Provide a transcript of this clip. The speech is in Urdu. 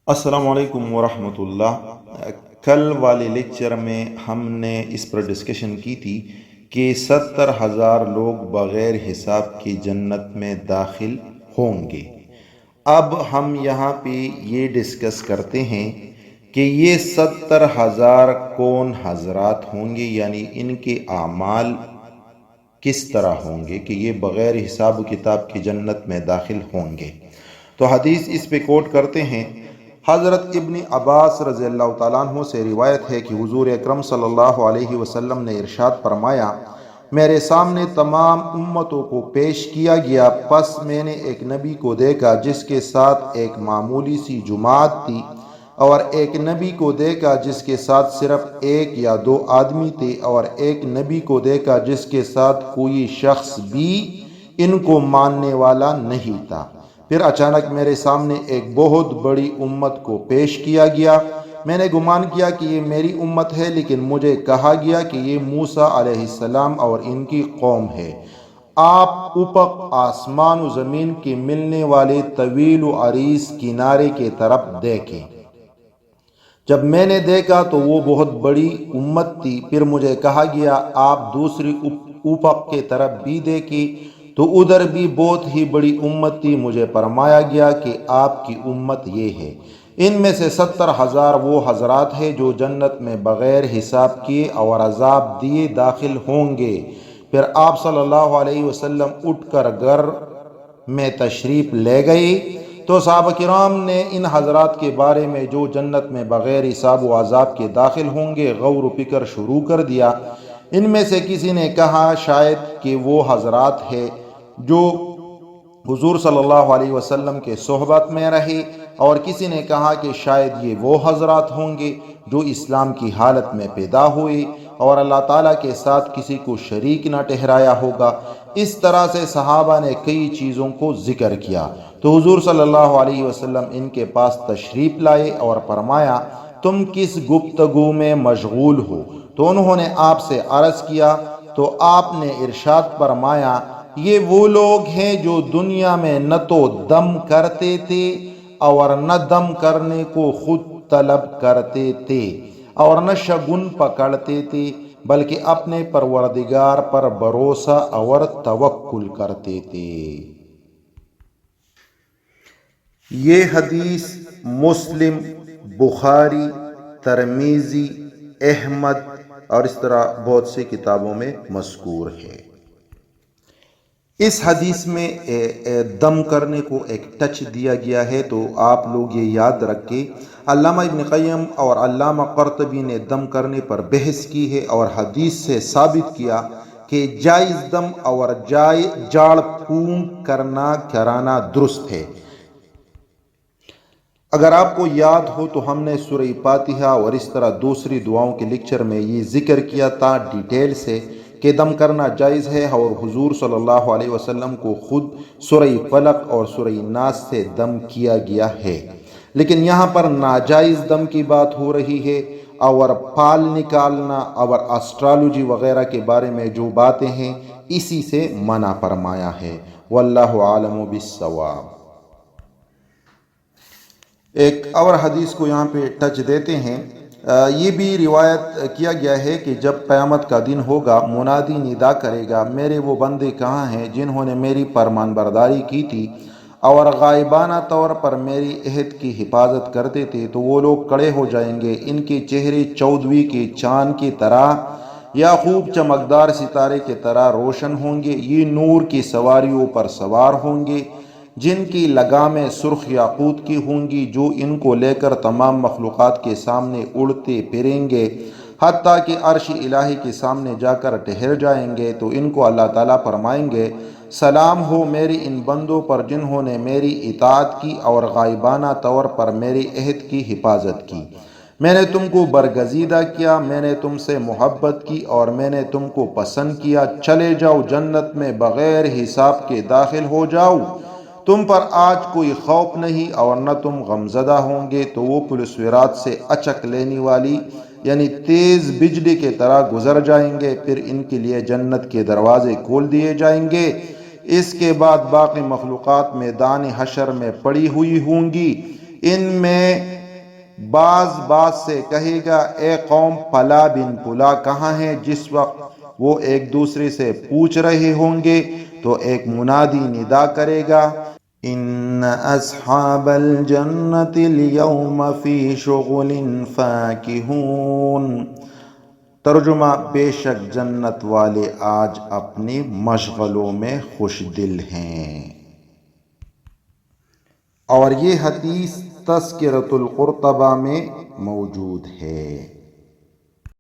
السلام علیکم ورحمۃ اللہ۔ کل والے لیکچر میں ہم نے اس پر ڈسکشن کی تھی کہ 70,000 لوگ بغیر حساب کی جنت میں داخل ہوں گے۔ اب ہم یہاں پہ یہ ڈسکس کرتے ہیں کہ یہ 70,000 کون حضرات ہوں گے، یعنی ان کے اعمال کس طرح ہوں گے کہ یہ بغیر حساب و کتاب کی جنت میں داخل ہوں گے۔ تو حدیث اس پہ کوٹ کرتے ہیں۔ حضرت ابن عباس رضی اللہ تعالیٰ عنہ سے روایت ہے کہ حضور اکرم صلی اللہ علیہ وسلم نے ارشاد فرمایا، میرے سامنے تمام امتوں کو پیش کیا گیا، پس میں نے ایک نبی کو دیکھا جس کے ساتھ ایک معمولی سی جماعت تھی، اور ایک نبی کو دیکھا جس کے ساتھ صرف ایک یا دو آدمی تھے، اور ایک نبی کو دیکھا جس کے ساتھ کوئی شخص بھی ان کو ماننے والا نہیں تھا۔ پھر اچانک میرے سامنے ایک بہت بڑی امت کو پیش کیا گیا۔ میں نے گمان کیا کہ یہ میری امت ہے، لیکن مجھے کہا گیا کہ یہ موسیٰ علیہ السلام اور ان کی قوم ہے۔ آپ افق آسمان و زمین کے ملنے والے طویل و عریض کنارے کی طرف دیکھیں۔ جب میں نے دیکھا تو وہ بہت بڑی امت تھی۔ پھر مجھے کہا گیا آپ دوسری افق کی طرف بھی دیکھیں، تو ادھر بھی بہت ہی بڑی امت تھی۔ مجھے فرمایا گیا کہ آپ کی امت یہ ہے۔ ان میں سے 70,000 وہ حضرات ہیں جو جنت میں بغیر حساب کیے اور عذاب دیے داخل ہوں گے۔ پھر آپ صلی اللہ علیہ وسلم اٹھ کر گھر میں تشریف لے گئے، تو صحابہ کرام نے ان حضرات کے بارے میں جو جنت میں بغیر حساب و عذاب کے داخل ہوں گے غور و فکر شروع کر دیا۔ ان میں سے کسی نے کہا شاید کہ وہ حضرات ہیں جو حضور صلی اللہ علیہ وسلم کے صحبت میں رہے، اور کسی نے کہا کہ شاید یہ وہ حضرات ہوں گے جو اسلام کی حالت میں پیدا ہوئے اور اللہ تعالیٰ کے ساتھ کسی کو شریک نہ ٹھہرایا ہوگا۔ اس طرح سے صحابہ نے کئی چیزوں کو ذکر کیا، تو حضور صلی اللہ علیہ وسلم ان کے پاس تشریف لائے اور فرمایا، تم کس گفتگو میں مشغول ہو؟ تو انہوں نے آپ سے عرض کیا، تو آپ نے ارشاد فرمایا، یہ وہ لوگ ہیں جو دنیا میں نہ تو دم کرتے تھے اور نہ دم کرنے کو خود طلب کرتے تھے، اور نہ شگن پکڑتے تھے، بلکہ اپنے پروردگار پر بھروسہ اور توکل کرتے تھے۔ یہ حدیث مسلم، بخاری، ترمذی، احمد اور اس طرح بہت سی کتابوں میں مذکور ہے۔ اس حدیث میں دم کرنے کو ایک ٹچ دیا گیا ہے، تو آپ لوگ یہ یاد رکھیں، علامہ ابن قیم اور علامہ قرطبی نے دم کرنے پر بحث کی ہے اور حدیث سے ثابت کیا کہ جائز دم اور جاڑ پھونک کرانا درست ہے۔ اگر آپ کو یاد ہو تو ہم نے سورہ فاتحہ اور اس طرح دوسری دعاؤں کے لیکچر میں یہ ذکر کیا تھا ڈیٹیل سے کہ دم کرنا جائز ہے، اور حضور صلی اللہ علیہ وسلم کو خود سورہ فلق اور سورہ ناس سے دم کیا گیا ہے۔ لیکن یہاں پر ناجائز دم کی بات ہو رہی ہے، اور پھال نکالنا اور اسٹرالوجی وغیرہ کے بارے میں جو باتیں ہیں اسی سے منع فرمایا ہے۔ واللہ عالم بالصواب۔ ایک اور حدیث کو یہاں پہ ٹچ دیتے ہیں۔ یہ بھی روایت کیا گیا ہے کہ جب قیامت کا دن ہوگا، منادی ندا کرے گا، میرے وہ بندے کہاں ہیں جنہوں نے میری فرمان برداری کی تھی اور غائبانہ طور پر میری عہد کی حفاظت کرتے تھے؟ تو وہ لوگ کھڑے ہو جائیں گے، ان کے چہرے 14ویں کے چاند کی طرح یا خوب چمکدار ستارے کی طرح روشن ہوں گے۔ یہ نور کی سواریوں پر سوار ہوں گے جن کی لگامیں سرخ یاقوت کی ہوں گی، جو ان کو لے کر تمام مخلوقات کے سامنے اڑتے پھریں گے، حتیٰ کہ عرش الہی کے سامنے جا کر ٹھہر جائیں گے۔ تو ان کو اللہ تعالیٰ فرمائیں گے، سلام ہو میری ان بندوں پر جنہوں نے میری اطاعت کی اور غائبانہ طور پر میری عہد کی حفاظت کی۔ میں نے تم کو برگزیدہ کیا، میں نے تم سے محبت کی اور میں نے تم کو پسند کیا، چلے جاؤ جنت میں بغیر حساب کے داخل ہو جاؤ، تم پر آج کوئی خوف نہیں اور نہ تم غمزدہ ہوں گے۔ تو وہ پل صراط سے اچک لینے والی یعنی تیز بجلی کی طرح گزر جائیں گے، پھر ان کے لیے جنت کے دروازے کھول دیے جائیں گے۔ اس کے بعد باقی مخلوقات میدان حشر میں پڑی ہوئی ہوں گی، ان میں بعض سے کہے گا اے قوم فلاں بن فلاں کہاں ہے؟ جس وقت وہ ایک دوسرے سے پوچھ رہے ہوں گے تو ایک منادی ندا کرے گا ان اصحاب الجنت اليوم فی شغل فاکہون۔ ترجمہ: بے شک جنت والے آج اپنی مشغلوں میں خوش دل ہیں۔ اور یہ حدیث تذکرۃ القرطبہ میں موجود ہے۔